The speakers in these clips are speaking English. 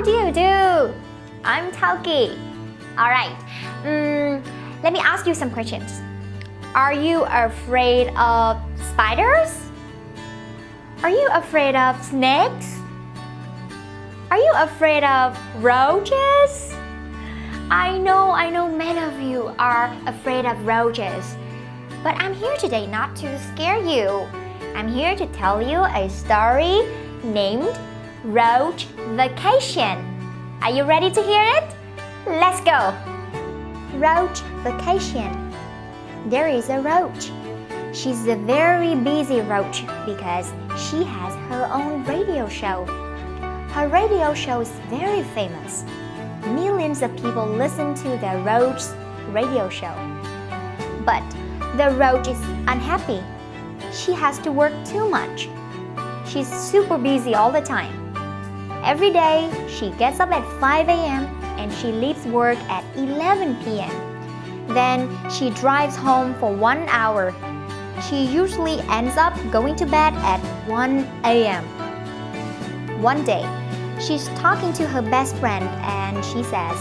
do you do? I'm Tauki. Alright, let me ask you some questions. Are you afraid of spiders? Are you afraid of snakes? Are you afraid of roaches? I know many of you are afraid of roaches. But I'm here today not to scare you. I'm here to tell you a story named Roach Vacation. Are you ready to hear it? Let's go! Roach Vacation. There is a roach. She's a very busy roach because she has her own radio show. Her radio show is very famous. Millions of people listen to the roach's radio show. But the roach is unhappy. She has to work too much. She's super busy all the time. Every day, she gets up at 5 a.m. and she leaves work at 11 p.m. Then she drives home for 1 hour. She usually ends up going to bed at 1 a.m. One day, she's talking to her best friend and she says,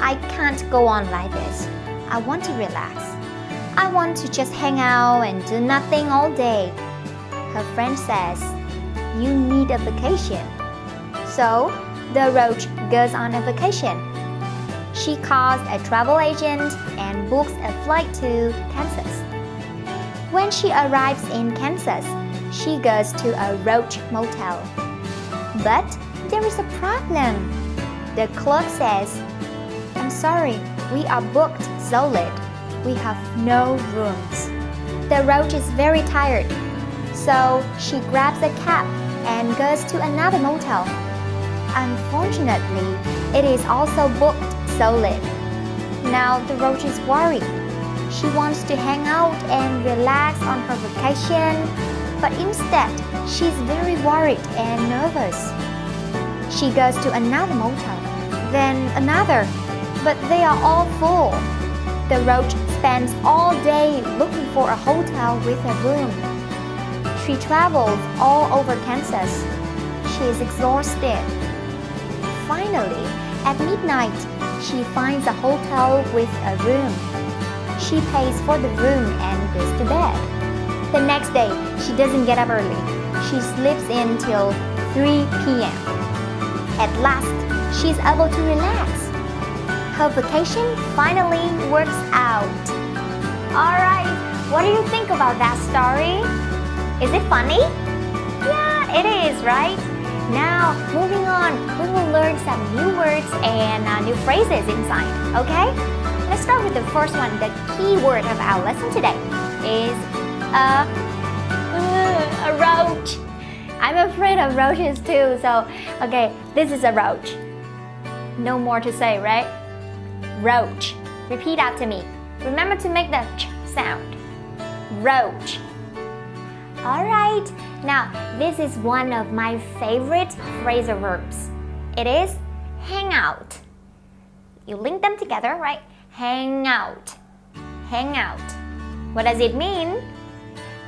I can't go on like this. I want to relax. I want to just hang out and do nothing all day. Her friend says, you need a vacation. So, the roach goes on a vacation. She calls a travel agent and books a flight to Kansas. When she arrives in Kansas, she goes to a roach motel. But there is a problem. The clerk says, I'm sorry, we are booked solid. We have no rooms. The roach is very tired, so she grabs a cab and goes to another motel. Unfortunately, it is also booked solid. Now the roach is worried. She wants to hang out and relax on her vacation, but instead, she's very worried and nervous. She goes to another motel, then another, but they are all full. The roach spends all day looking for a hotel with a room. She travels all over Kansas. She is exhausted. Finally, at midnight, she finds a hotel with a room. She pays for the room and goes to bed. The next day, she doesn't get up early. She sleeps in till 3 p.m. At last, she's able to relax. Her vacation finally works out. Alright, what do you think about that story? Is it funny? Yeah, it is, right? Now, moving on, we will learn some new words and new phrases inside, okay? Let's start with the first one. The key word of our lesson today is a roach. I'm afraid of roaches too, so okay, this is a roach. No more to say, right? Roach. Repeat after me. Remember to make the ch sound. Roach. Alright, now this is one of my favorite phrasal verbs. It is hang out. You link them together, right? Hang out. Hang out. What does it mean?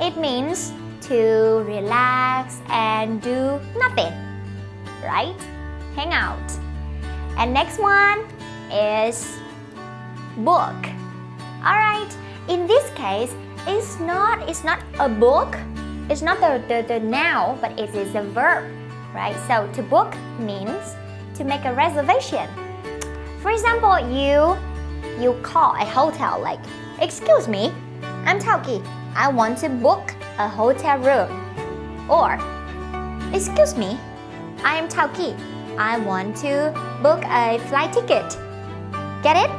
It means to relax and do nothing, right? Hang out. And next one is book. Alright, in this case, it's not a book. It's not the noun, but it is a verb, right? So to book means to make a reservation. For example, you call a hotel like, excuse me, I'm Tauki. I want to book a hotel room. Or, excuse me, I am Tauki. I want to book a flight ticket. Get it?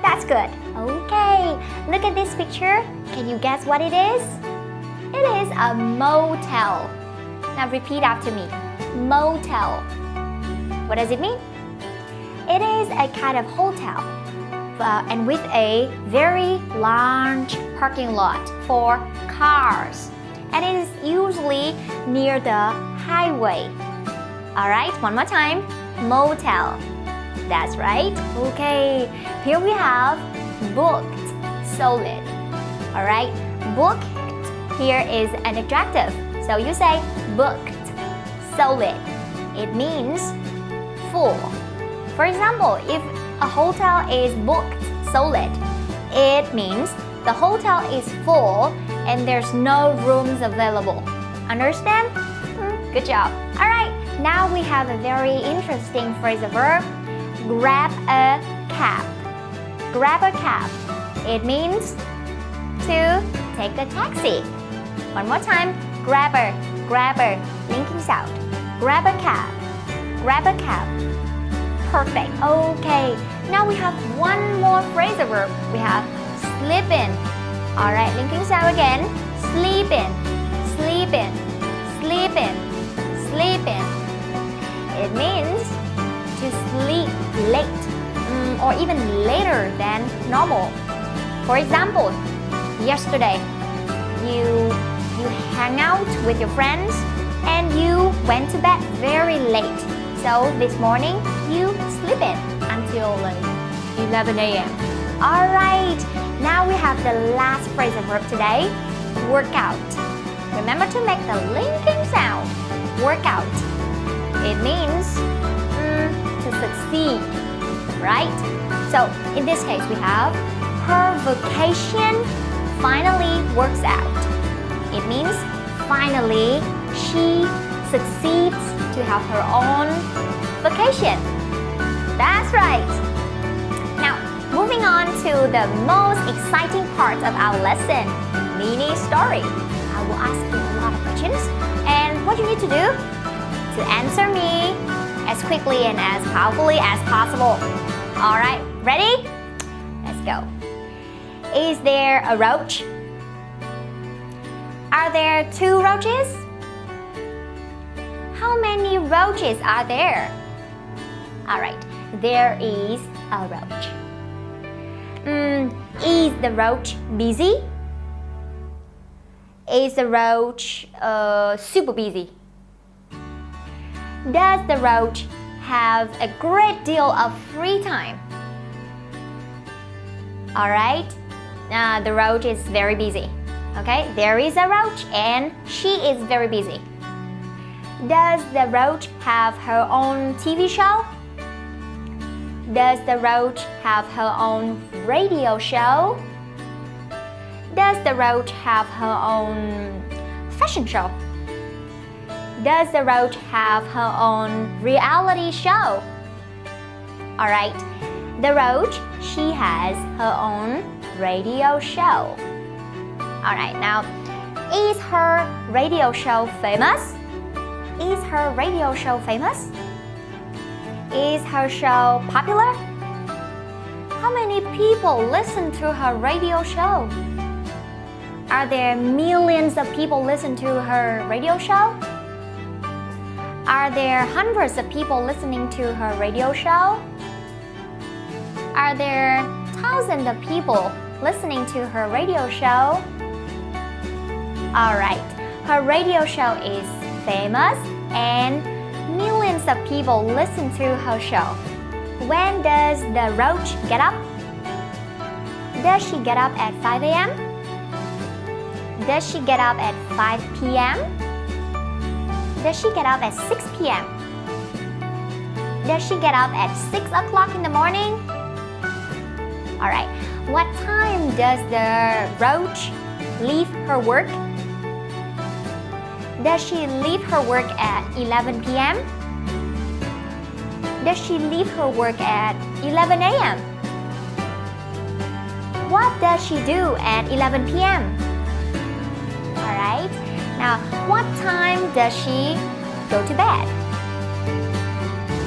That's good. Okay, look at this picture. Can you guess what it is? It is a motel. Now repeat after me. Motel. What does it mean? It is a kind of hotel and with a very large parking lot for cars. And it is usually near the highway. Alright, one more time. Motel. That's right. Okay, here we have booked solid. Alright, booked here is an adjective. So you say booked solid. It means full. For example, if a hotel is booked solid, it means the hotel is full and there's no rooms available. Understand? Good job. Alright, now we have a very interesting phrasal verb. Grab a cab. Grab a cab. It means to take a taxi. One more time. Grabber, grabber, linking sound. Grab a cab. Grab a cab. Perfect. Okay, now we have one more phrasal verb. We have slip in. Alright, linking sound again. Sleep in, sleep in, sleep in, sleep in. It means to sleep late or even later than normal. For example, yesterday you hang out with your friends and you went to bed very late. So this morning you sleep in until 11 a.m. Alright, now we have the last phrasal verb today. Work out. Remember to make the linking sound. Work out. It means to succeed, right? So in this case we have her vacation finally works out. It means finally she succeeds to have her own vacation. That's right. Now, moving on to the most exciting part of our lesson, mini story. I will ask you a lot of questions, and what you need to do to answer me as quickly and as powerfully as possible. Alright, ready? Let's go. Is there a roach? Are there 2 roaches? How many roaches are there? Alright, there is a roach. Is the roach busy? Is the roach super busy? Does the roach have a great deal of free time? Alright, the roach is very busy. Okay, there is a roach and she is very busy. Does the roach have her own TV show? Does the roach have her own radio show? Does the roach have her own fashion show? Does the roach have her own reality show? Alright, the roach, she has her own radio show. Alright, now, is her radio show famous? Is her radio show famous? Is her show popular? How many people listen to her radio show? Are there millions of people listen to her radio show? Are there hundreds of people listening to her radio show? Are there thousands of people listening to her radio show? Alright, her radio show is famous and millions of people listen to her show. When does the roach get up? Does she get up at 5 a.m.? Does she get up at 5 p.m.? Does she get up at 6 p.m.? Does she get up at 6 o'clock in the morning? Alright, what time does the roach leave her work? Does she leave her work at 11 p.m.? Does she leave her work at 11 a.m.? What does she do at 11 p.m.? Alright, now what time does she go to bed?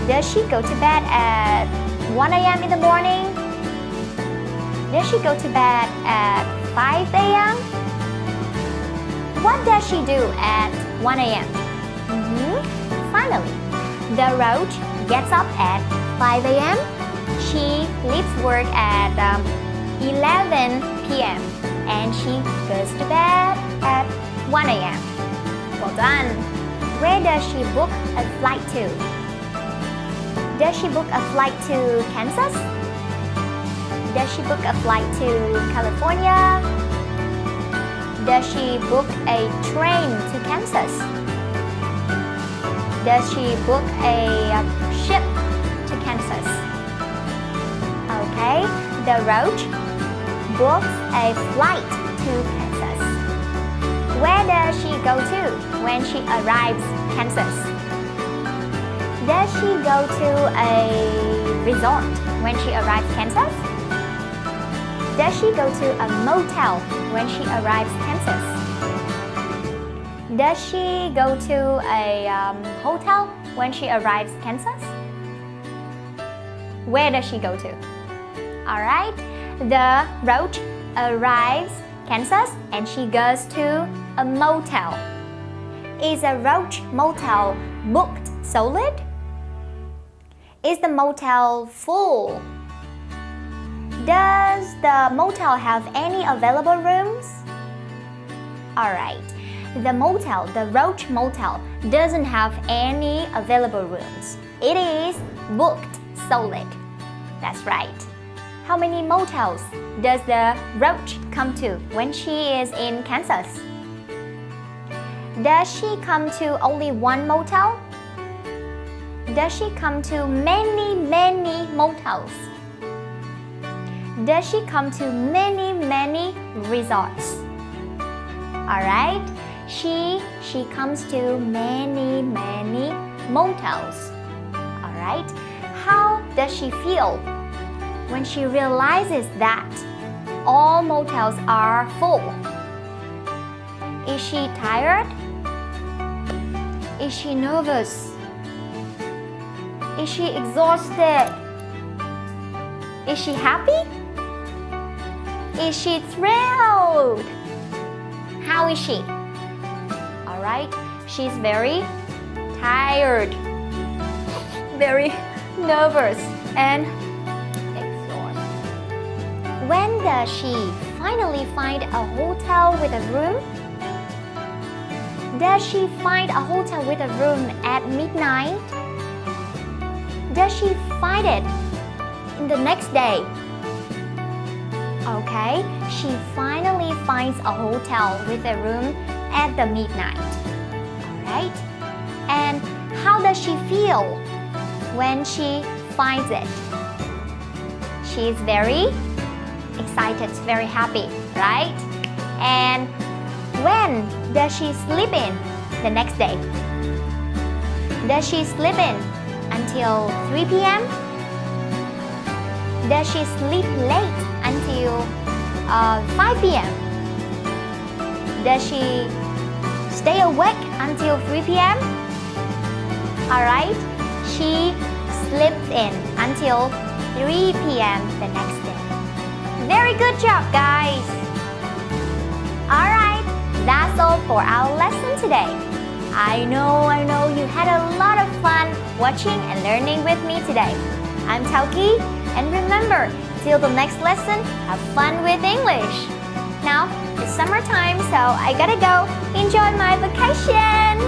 Does she go to bed at 1 a.m. in the morning? Does she go to bed at 5 a.m.? What does she do at 1 a.m.? Finally, the roach gets up at 5 a.m. She leaves work at 11 p.m. and she goes to bed at 1 a.m. Well done! Where does she book a flight to? Does she book a flight to Kansas? Does she book a flight to California? Does she book a train to Kansas? Does she book a ship Kansas. Okay, the Roach books a flight to Kansas. Where does she go to when she arrives Kansas? Does she go to a resort when she arrives Kansas? Does she go to a motel when she arrives Kansas? Does she go to a hotel when she arrives Kansas? Where does she go to? Alright, the Roach arrives Kansas and she goes to a motel. Is a Roach motel booked solid? Is the motel full? Does the motel have any available rooms? Alright, the motel, the Roach motel, doesn't have any available rooms. It is booked solid. That's right. How many motels does the Roach come to when she is in Kansas? Does she come to only one motel? Does she come to many motels? Does she come to many resorts? Alright, she comes to many motels. Alright, how does she feel when she realizes that all motels are full? Is she tired? Is she nervous? Is she exhausted? Is she happy? Is she thrilled? How is she? Alright, she's very tired, very nervous and exhausted. When does she finally find a hotel with a room? Does she find a hotel with a room at midnight? Does she find it in the next day? Okay, she finally finds a hotel with a room at the midnight. Alright, and how does she feel when she finds it? She's very excited, very happy, right? And when does she sleep in the next day? Does she sleep in until 3 p.m.? Does she sleep late until 5 p.m.? Does she stay awake until 3 p.m.? Alright, she sleeps in until 3 p.m. the next day. Very good job, guys! Alright, that's all for our lesson today. I know you had a lot of fun watching and learning with me today. I'm Tauki, and remember, till the next lesson, have fun with English. Now, it's summertime, so I gotta go enjoy my vacation.